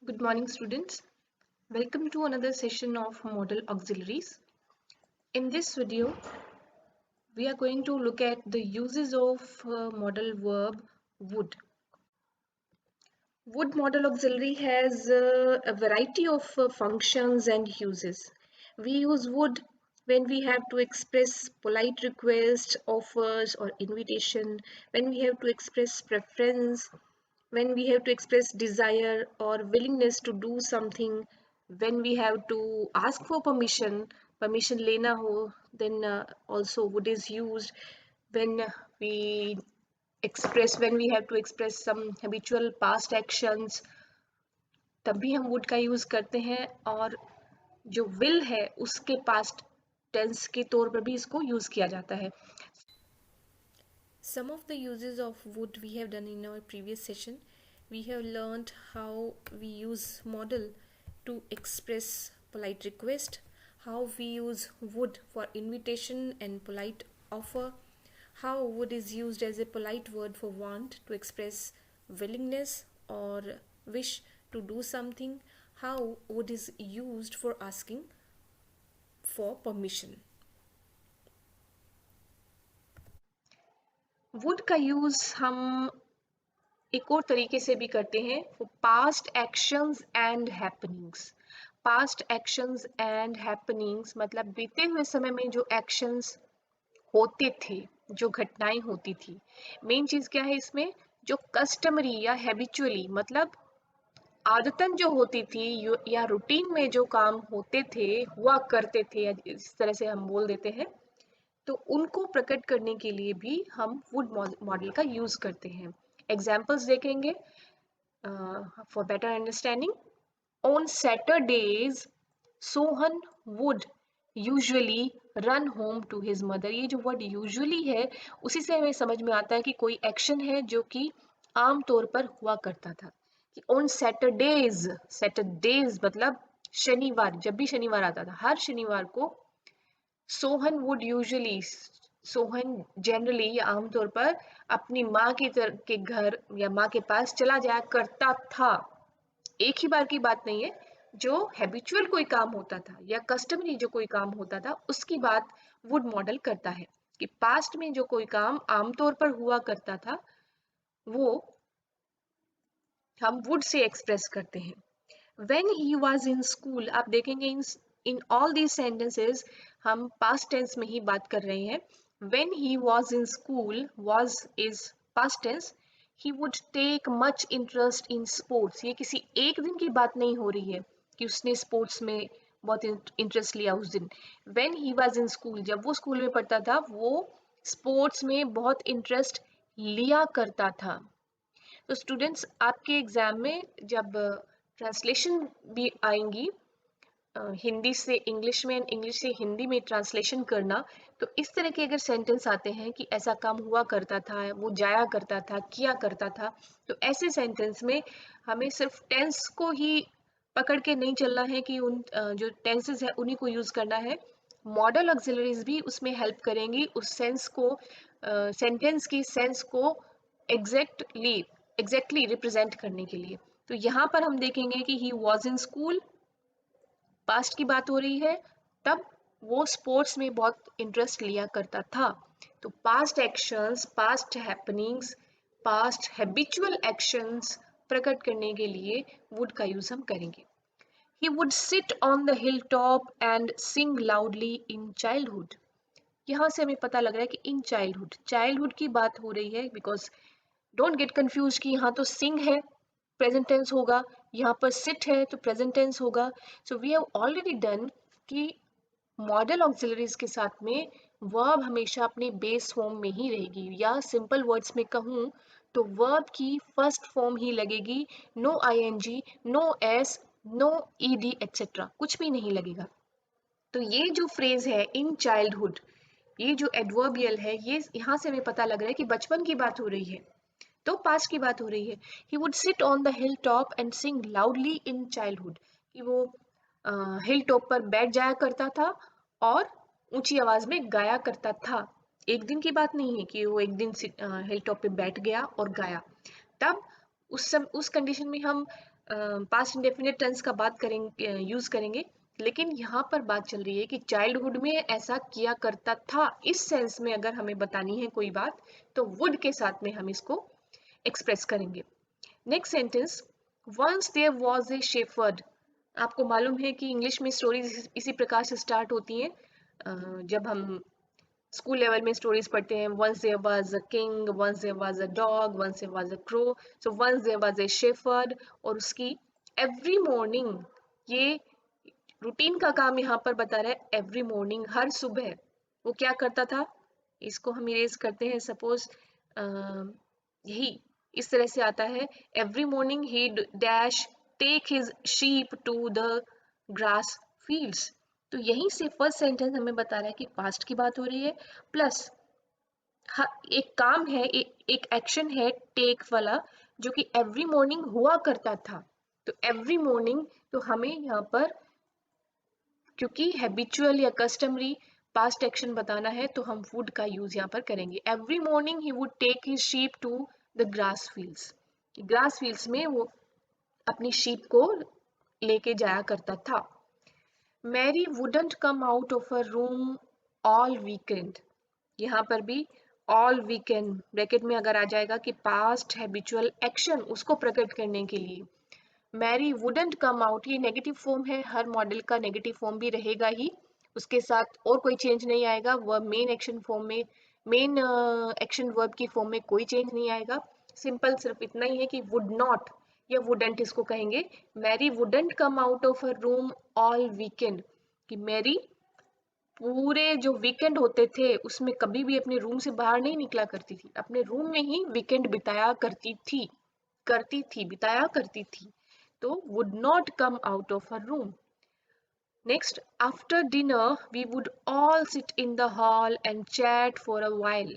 Good morning, students. Welcome to another session of Model Auxiliaries. In this video, we are going to look at the uses of modal verb would. Would modal auxiliary has a variety of functions and uses. We use would when we have to express polite request, offers, or invitation, when we have to express preference, when we have to express desire or willingness to do something, when we have to ask for permission lena ho, then also would is used when we when we have to express some habitual past actions, तब भी हम would का use करते हैं और जो will है उसके past tense के तौर पर भी इसको यूज किया जाता है. Some of the uses of would we have done in our previous session. We have learned how we use modal to express polite request, how we use would for invitation and polite offer, how would is used as a polite word for want to express willingness or wish to do something, how would is used for asking for permission. would का use हम एक और तरीके से भी करते हैं for past actions and happenings. past actions and happenings मतलब बीते हुए समय में जो actions होते थे, जो घटनाएं होती थी. मेन चीज क्या है इसमें, जो कस्टमरी या हैबिचुअली मतलब आदतन जो होती थी या रूटीन में जो काम होते थे, हुआ करते थे, इस तरह से हम बोल देते हैं, तो उनको प्रकट करने के लिए भी हम वुड मॉडल का यूज करते हैं. एग्जाम्पल्स देखेंगे for better understanding. On Saturdays Sohan would usually run home to his mother. ये जो वर्ड यूजुअली है उसी से हमें समझ में आता है कि कोई एक्शन है जो कि आम तौर पर हुआ करता था. कि ऑन सैटरडेज, सैटरडेज मतलब शनिवार, जब भी शनिवार आता था, हर शनिवार को Sohan would usually, Sohan generally या आमतौर पर अपनी माँ के घर या माँ के पास चला जाया करता था. एक ही बार की बात नहीं है. जो हैबिचुअल कोई काम होता था या कस्टमरी जो कोई काम होता था उसकी बात वुड मॉडल करता है कि पास्ट में जो कोई काम आमतौर पर हुआ करता था वो हम वुड से एक्सप्रेस करते हैं. when he was in school, आप देखेंगे in all these sentences हम past tense में ही बात कर रहे हैं. when he was in school, was is past tense. he would take much interest in sports. ये किसी एक दिन की बात नहीं हो रही है कि उसने स्पोर्ट्स में बहुत इंटरेस्ट लिया उस दिन. when he was in school, जब वो स्कूल में पढ़ता था वो स्पोर्ट्स में बहुत इंटरेस्ट लिया करता था. तो स्टूडेंट्स आपके एग्जाम में जब ट्रांसलेशन भी आएंगी, हिंदी से इंग्लिश में, इंग्लिश से हिंदी में ट्रांसलेशन करना, तो इस तरह के अगर सेंटेंस आते हैं कि ऐसा काम हुआ करता था, वो जाया करता था, किया करता था, तो ऐसे सेंटेंस में हमें सिर्फ टेंस को ही पकड़ के नहीं चलना है कि उन जो टेंसेस है उन्हीं को यूज करना है. मॉडल ऑक्सिलरीज भी उसमें हेल्प करेंगी उस सेंस को, सेंटेंस की सेंस को एग्जैक्टली रिप्रेजेंट करने के लिए. तो यहाँ पर हम देखेंगे कि he was in school, past की बात हो रही है, तब वो स्पोर्ट्स में बहुत इंटरेस्ट लिया करता था. तो past actions, past happenings, past habitual actions प्रकट करने के लिए वुड का यूज हम करेंगे. He would sit on the hill top and Singh loudly in childhood. यहाँ से हमें पता लग रहा है कि इन चाइल्डहुड, चाइल्डहुड की बात हो रही है. बिकॉज डोंट गेट कंफ्यूज कि यहाँ तो सिंग है प्रेजेंट टेंस होगा, यहाँ पर सिट है तो प्रेजेंट टेंस होगा. So we have already done कि मॉडल ऑक्सिलरीज के साथ में वर्ब हमेशा अपने बेस फॉर्म में ही रहेगी, या सिंपल वर्ड्स में कहूँ तो वर्ब की फर्स्ट फॉर्म ही लगेगी. No ING, no S, no ED etcetera, कुछ भी नहीं लगेगा. तो ये जो फ्रेज है इन चाइल्डहुड, ये जो एडवर्बियल है, ये यहाँ से हमें पता लग रहा है कि बचपन की बात हो रही है, तो पास्ट की बात हो रही है. He would sit on the hill top and Singh loudly in childhood, कि वो हिल टॉप पर बैठ जाया करता था और ऊंची आवाज में गाया करता था. एक दिन की बात नहीं है कि वो एक दिन हिल टॉप पे बैठ गया और गाया. तब उस कंडीशन में हम पास्ट इंडेफिनिट टेंस का बात करेंगे, यूज करेंगे, लेकिन यहाँ पर बात चल रही है कि चाइल्डहुड में ऐसा किया करता था, इस सेंस में अगर हमें बतानी है कोई बात तो वुड के साथ में हम इसको एक्सप्रेस करेंगे। Next sentence, once there was a shepherd. आपको मालूम है कि इंग्लिश में स्टोरीज इसी प्रकार से स्टार्ट होती हैं। जब हम स्कूल लेवल में स्टोरीज पढ़ते हैं, once there was a king, once there was a dog, once there was a crow, so once there was a shepherd, और उसकी एवरी मॉर्निंग, ये रूटीन का काम यहाँ पर बता रहा है। एवरी मॉर्निंग, हर सुबह वो क्या करता था, इसको हम इरेज करते हैं, सपोज यही इस तरह से आता है, every morning he dash take his sheep to the grass fields. तो यहीं से फर्स्ट सेंटेंस हमें बता रहा है कि पास्ट की बात हो रही है, प्लस एक काम है, एक एक्शन है टेक वाला, जो कि एवरी मॉर्निंग हुआ करता था। तो एवरी मॉर्निंग, तो हमें यहाँ पर क्योंकि हैबिचुअल या कस्टमरी पास्ट एक्शन बताना है तो हम वुड का यूज यहाँ पर करेंगे। Every morning he would take his sheep to the grass fields. Grass fields में वो अपनी शीप को लेके जाया करता था। Mary wouldn't come out of a room all weekend. यहाँ पर भी ऑल वीकेंड ब्रैकेट में अगर आ जाएगा कि पास्ट हैबिचुअल एक्शन उसको प्रकट करने के लिए। मैरी वुडंट कम आउट, ये नेगेटिव फॉर्म है, हर मॉडल का नेगेटिव फॉर्म भी रहेगा ही, उसके साथ और कोई चेंज नहीं आएगा। वह मेन एक्शन फॉर्म में, मेन एक्शन वर्ब की फॉर्म में कोई चेंज नहीं आएगा। सिंपल सिर्फ इतना ही है कि वुड नॉट या वुडंट इसको कहेंगे। Mary wouldn't come out of her room all weekend, कि मैरी पूरे जो वीकेंड होते थे उसमें कभी भी अपने रूम से बाहर नहीं निकला करती थी, अपने रूम में ही वीकेंड बिताया करती थी, बिताया करती थी। तो would not come out of her room. Next, after dinner, we would all sit in the hall and chat for a while.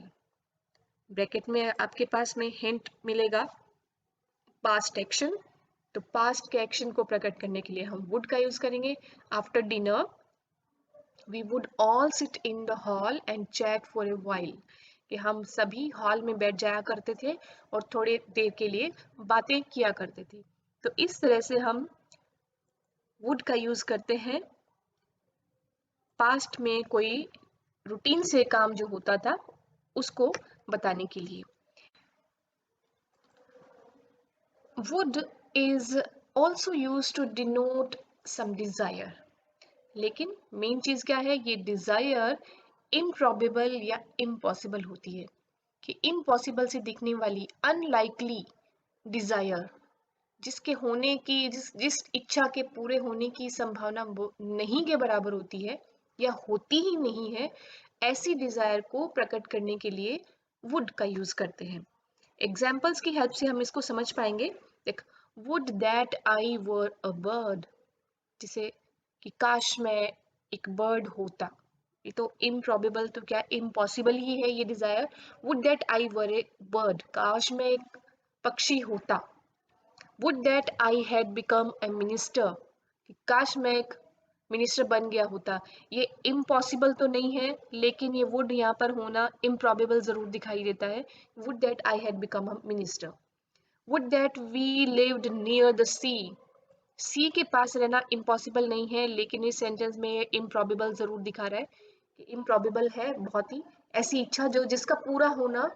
Bracket में आपके पास में हिंट मिलेगा, पास्ट एक्शन। तो पास्ट के एक्शन को प्रकट करने के लिए हम would का यूज करेंगे। After dinner we would all sit in the hall and chat for a while, कि हम सभी हॉल में बैठ जाया करते थे और थोड़ी देर के लिए बातें किया करते थे। तो इस तरह से हम would का यूज करते हैं पास्ट में कोई रूटीन से काम जो होता था उसको बताने के लिए। would is also used to denote some desire, लेकिन मेन चीज क्या है, ये डिजायर इम्प्रॉबेबल या इम्पॉसिबल होती है, कि इम्पॉसिबल से दिखने वाली अनलाइकली डिजायर, जिसके होने की जिस इच्छा के पूरे होने की संभावना नहीं के बराबर होती है या होती ही नहीं है, ऐसी डिजायर को प्रकट करने के लिए वुड का यूज करते हैं। एग्जाम्पल्स की हेल्प से हम इसको समझ पाएंगे। देख, would that I were a bird, जिसे कि काश मैं एक बर्ड होता, ये तो इम्प्रॉबेबल, तो क्या इम्पॉसिबल ही है ये desire. Would that I were a bird, काश मैं एक पक्षी होता। Would that I had become a minister, काश मैं एक मिनिस्टर बन गया होता। ये इम्पॉसिबल तो नहीं है, लेकिन ये वुड यहाँ पर होना इम्प्रॉबेबल जरूर दिखाई देता है। Would that I had become a minister. Would that we lived near the sea के पास रहना इम्पॉसिबल नहीं है, लेकिन इस सेंटेंस में ये इम्प्रॉबेबल जरूर दिखा रहा है कि इम्प्रॉबेबल है, बहुत ही ऐसी इच्छा जो जिसका पूरा होना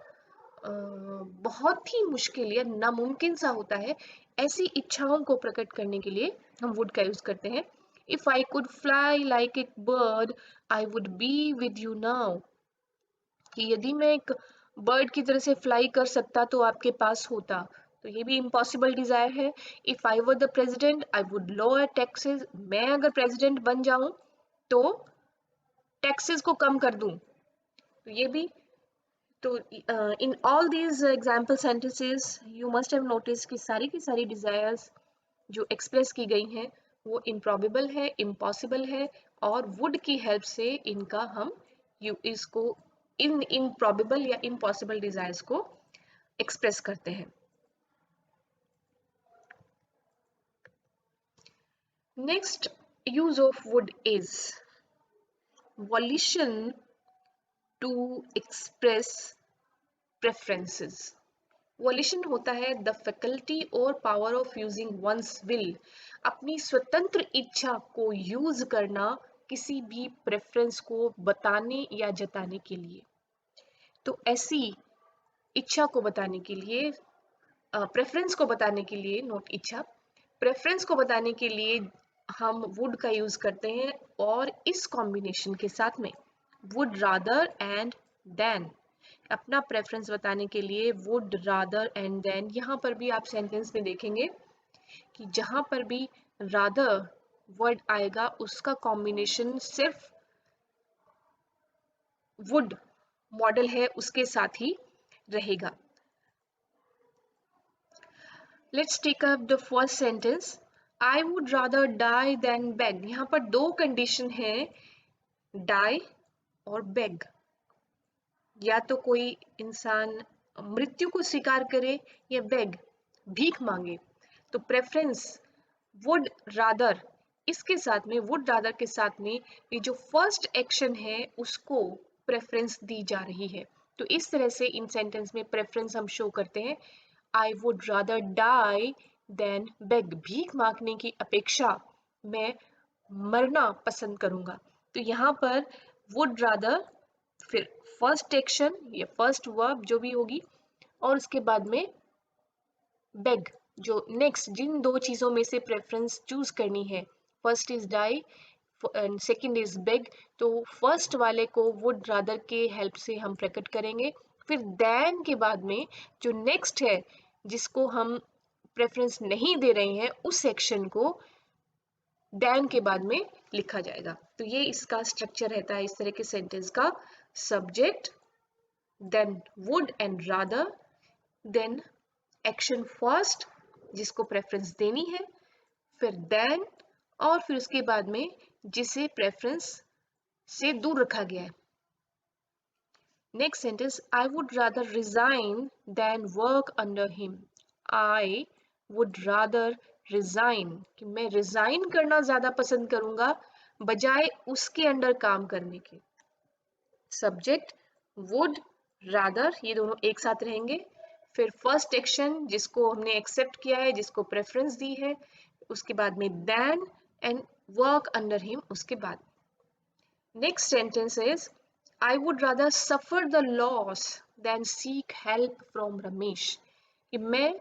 बहुत ही मुश्किल या नामुमकिन सा होता है। ऐसी इच्छाओं को प्रकट करने के लिए हम वुड का यूज करते हैं। If I could fly like a bird I would be with you now, कि यदि मैं एक बर्ड की तरह से फ्लाई कर सकता तो आपके पास होता। तो ये भी इम्पॉसिबल डिजायर है। If I were the president I would lower taxes, मैं अगर प्रेसिडेंट बन जाऊं तो टैक्सेस को कम कर दूं। तो ये भी, तो in all these example sentences you must have notice कि सारी की सारी डिजायर्स जो एक्सप्रेस की गई हैं वो इम्प्रॉबेबल है, इम्पॉसिबल है, और वुड की हेल्प से इनका हम इसको इन इम्प्रॉबेबल या इम्पॉसिबल डिजायर्स को एक्सप्रेस करते हैं। Next use of would is volition to express preferences. Volition होता है द फैकल्टी और power of using one's will, अपनी स्वतंत्र इच्छा को यूज करना किसी भी प्रेफरेंस को बताने या जताने के लिए। तो ऐसी इच्छा को बताने के लिए, प्रेफरेंस को बताने के लिए, नोट इच्छा, प्रेफरेंस को बताने के लिए हम वुड का यूज करते हैं, और इस कॉम्बिनेशन के साथ में वुड रादर एंड देन, अपना प्रेफरेंस बताने के लिए वुड रादर एंड देन। यहाँ पर भी आप सेंटेंस में देखेंगे कि जहां पर भी रादर वर्ड आएगा उसका कॉम्बिनेशन सिर्फ वुड मॉडल है उसके साथ ही रहेगा। Let's take up the first sentence, I would rather die than beg. यहाँ पर दो कंडीशन है, डाई और बेग। या तो कोई इंसान मृत्यु को स्वीकार करे या बेग, भीख मांगे। तो प्रेफरेंस वुड रादर, इसके साथ में वुड रादर के साथ में ये जो फर्स्ट एक्शन है उसको प्रेफरेंस दी जा रही है। तो इस तरह से इन सेंटेंस में प्रेफरेंस हम शो करते हैं। I would rather die than beg, भीख मांगने की अपेक्षा मैं मरना पसंद करूंगा। तो यहाँ पर वुड रादर, फिर फर्स्ट एक्शन या फर्स्ट वर्ब जो भी होगी, और उसके बाद में बेग, जो नेक्स्ट जिन दो चीजों में से प्रेफरेंस चूज करनी है, first is die and second is beg, तो फर्स्ट वाले को वुड रादर के हेल्प से हम प्रकट करेंगे। फिर देन के बाद में जो नेक्स्ट है जिसको हम प्रेफरेंस नहीं दे रहे हैं उस सेक्शन को देन के बाद में लिखा जाएगा। तो ये इसका स्ट्रक्चर रहता है इस तरह के सेंटेंस का, subject, then would and rather, then action first जिसको प्रेफरेंस देनी है, फिर देन, और फिर उसके बाद में जिसे प्रेफरेंस से दूर रखा गया है। Next sentence, I would rather resign than work under him. I would rather resign, कि मैं रिजाइन करना ज्यादा पसंद करूंगा बजाय उसके अंडर काम करने के। सब्जेक्ट वुड रादर, ये दोनों एक साथ रहेंगे। फिर फर्स्ट एक्शन जिसको हमने एक्सेप्ट किया है, जिसको प्रेफरेंस दी है, उसके बाद में than and work under him उसके बाद। Next sentence is, I would rather suffer the loss than seek help from Ramesh, कि मैं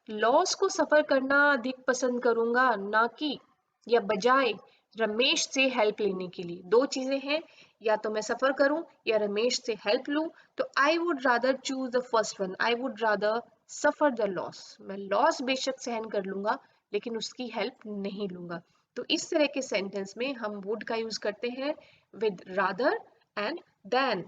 लॉस को सफर करना अधिक पसंद करूंगा ना कि या बजाय रमेश से हेल्प लेने के लिए। दो चीजें हैं, या तो मैं सफर करूं या रमेश से हेल्प लूं। तो आई would rather choose the first one, I would rather suffer the loss, मैं लॉस बेशक सहन कर लूंगा लेकिन उसकी हेल्प नहीं लूंगा। तो इस तरह के सेंटेंस में हम वुड का यूज करते हैं with rather and than.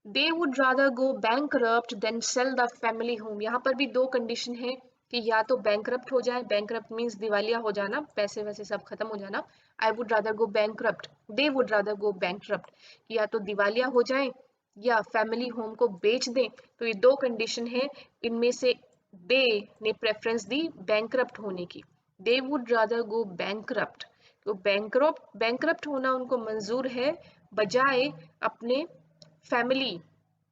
They would rather go bankrupt than sell the family home. यहाँ पर भी दो कंडीशन है कि या तो बैंकरप्ट हो जाए, बैंकरप्ट मीन्स दिवालिया हो जाना, पैसे वैसे सब खत्म हो जाना। आई would rather go bankrupt, they would rather go bankrupt, या तो दिवालिया हो जाए या फैमिली होम को बेच दें। तो ये दो कंडीशन है, इनमें से दे ने प्रेफरेंस दी बैंकरप्ट होने की। दे वुड रादर गो बैंकरप्ट, तो बैंकरप्ट होना उनको मंजूर है बजाय अपने फैमिली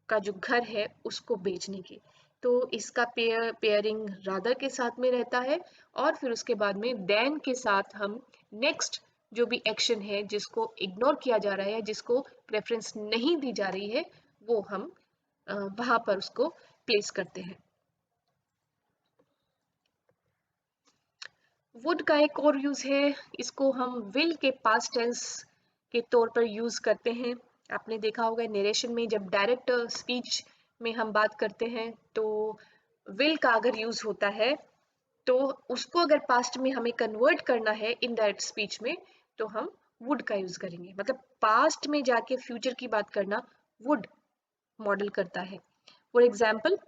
का जो घर है उसको बेचने की। तो इसका पेयरिंग रादर के साथ में रहता है, और फिर उसके बाद में देन के साथ हम नेक्स्ट जो भी एक्शन है जिसको इग्नोर किया जा रहा है, जिसको प्रेफरेंस नहीं दी जा रही है, वो हम वहां पर उसको प्लेस करते हैं। वुड का एक और यूज है, इसको हम विल के पास्ट टेंस के तौर पर यूज करते हैं। आपने देखा होगा नरेशन में जब डायरेक्ट स्पीच में हम बात करते हैं तो विल का अगर यूज होता है तो उसको अगर पास्ट में हमें कन्वर्ट करना है इनडायरेक्ट स्पीच में तो हम वुड का यूज करेंगे। मतलब पास्ट में जाके फ्यूचर की बात करना वुड मॉडल करता है। For example,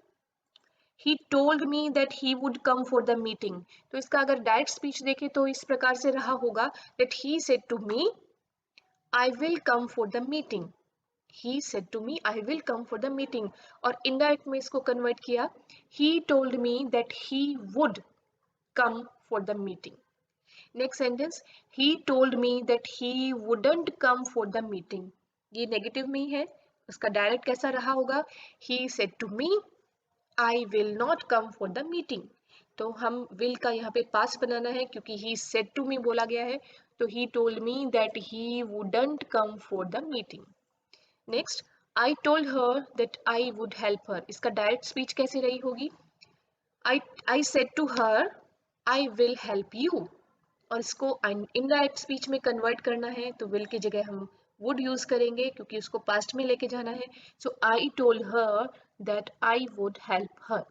he told me that he would come for the meeting। तो इसका अगर डायरेक्ट स्पीच देखें तो इस प्रकार से रहा होगा that he said to me I will come for the meeting। he said to me I will come for the meeting। और इनडायरेक्ट में इसको कन्वर्ट किया, he told me that he would come for the meeting। Next sentence, he told me that he wouldn't come for the meeting। ये negative में ही है, उसका direct कैसा रहा होगा, he said to me I will not come for the meeting. तो हम will का यहाँ पे past बनाना है क्योंकि he said to me बोला गया है, तो he told me that he wouldn't come for the meeting. Next, I told her that I would help her. इसका direct speech कैसे रही होगी? I said to her, I will help you. और इसको इनडायरेक्ट स्पीच में convert करना है तो विल की जगह हम वुड यूज करेंगे क्योंकि उसको पास्ट में लेके जाना है. So I told her that I would help her.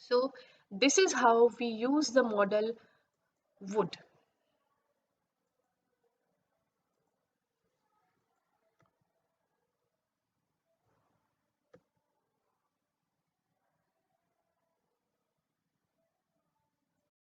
So this is how we use the model would.